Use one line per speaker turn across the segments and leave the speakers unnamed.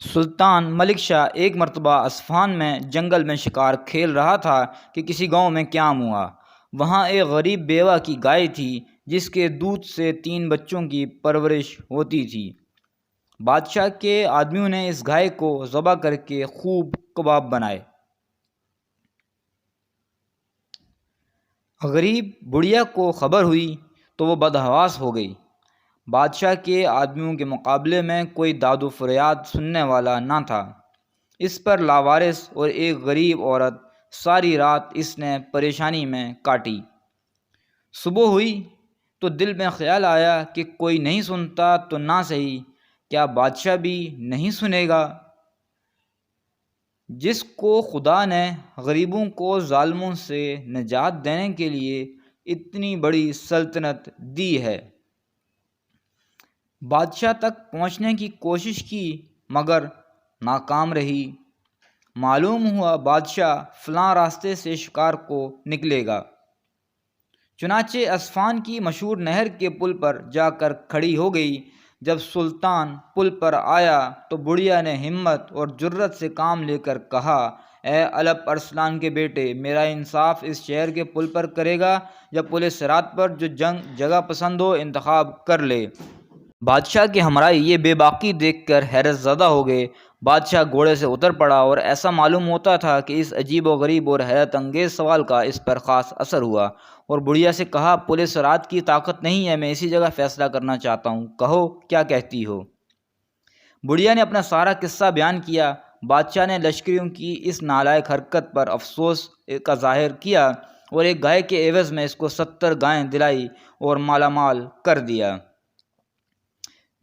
سلطان ملک شاہ ایک مرتبہ اصفہان میں جنگل میں شکار کھیل رہا تھا کہ کسی گاؤں میں قیام ہوا۔ وہاں ایک غریب بیوہ کی گائے تھی جس کے دودھ سے 3 بچوں کی پرورش ہوتی تھی۔ بادشاہ کے آدمیوں نے اس گائے کو ذبح کر کے خوب کباب بنائے۔ غریب بڑھیا کو خبر ہوئی تو وہ بدحواس ہو گئی۔ بادشاہ کے آدمیوں کے مقابلے میں کوئی داد و فریاد سننے والا نہ تھا۔ اس پر لاوارث اور ایک غریب عورت ساری رات اس نے پریشانی میں کاٹی۔ صبح ہوئی تو دل میں خیال آیا کہ کوئی نہیں سنتا تو نہ صحیح، کیا بادشاہ بھی نہیں سنے گا؟ جس کو خدا نے غریبوں کو ظالموں سے نجات دینے کے لیے اتنی بڑی سلطنت دی ہے۔ بادشاہ تک پہنچنے کی کوشش کی مگر ناکام رہی۔ معلوم ہوا بادشاہ فلاں راستے سے شکار کو نکلے گا۔ چنانچہ اصفہان کی مشہور نہر کے پل پر جا کر کھڑی ہو گئی۔ جب سلطان پل پر آیا تو بڑھیا نے ہمت اور جرأت سے کام لے کر کہا، اے الپ ارسلان کے بیٹے، میرا انصاف اس شہر کے پل پر کرے گا یا پل صراط پر؟ جو جگہ پسند ہو انتخاب کر لے۔ بادشاہ کے ہمراہ یہ بے باکی دیکھ کر حیرت زدہ ہو گئے۔ بادشاہ گھوڑے سے اتر پڑا اور ایسا معلوم ہوتا تھا کہ اس عجیب و غریب اور حیرت انگیز سوال کا اس پر خاص اثر ہوا، اور بڑھیا سے کہا، پل صراط کی طاقت نہیں ہے، میں اسی جگہ فیصلہ کرنا چاہتا ہوں، کہو کیا کہتی ہو؟ بڑھیا نے اپنا سارا قصہ بیان کیا۔ بادشاہ نے لشکریوں کی اس نالائق حرکت پر افسوس کا ظاہر کیا اور ایک گائے کے عوض میں اس کو 70 گائیں دلائی اور مالا مال کر دیا۔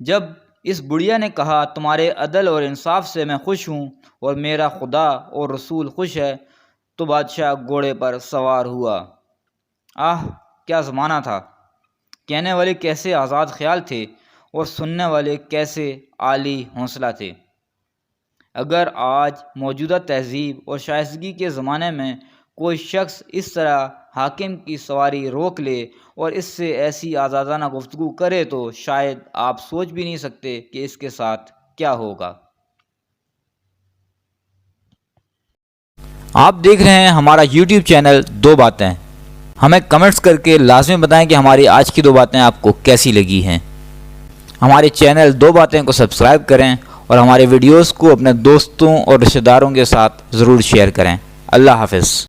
جب اس بڑھیا نے کہا، تمہارے عدل اور انصاف سے میں خوش ہوں اور میرا خدا اور رسول خوش ہے، تو بادشاہ گھوڑے پر سوار ہوا۔ آہ کیا زمانہ تھا! کہنے والے کیسے آزاد خیال تھے اور سننے والے کیسے عالی حوصلہ تھے! اگر آج موجودہ تہذیب اور شائستگی کے زمانے میں کوئی شخص اس طرح حاکم کی سواری روک لے اور اس سے ایسی آزادانہ گفتگو کرے تو شاید آپ سوچ بھی نہیں سکتے کہ اس کے ساتھ کیا ہوگا۔ آپ دیکھ رہے ہیں ہمارا YouTube چینل دو باتیں۔ ہمیں کمنٹس کر کے لازمی بتائیں کہ ہماری آج کی 2 باتیں آپ کو کیسی لگی ہیں۔ ہمارے چینل 2 باتیں کو سبسکرائب کریں اور ہمارے ویڈیوز کو اپنے دوستوں اور رشتہ داروں کے ساتھ ضرور شیئر کریں۔ اللہ حافظ۔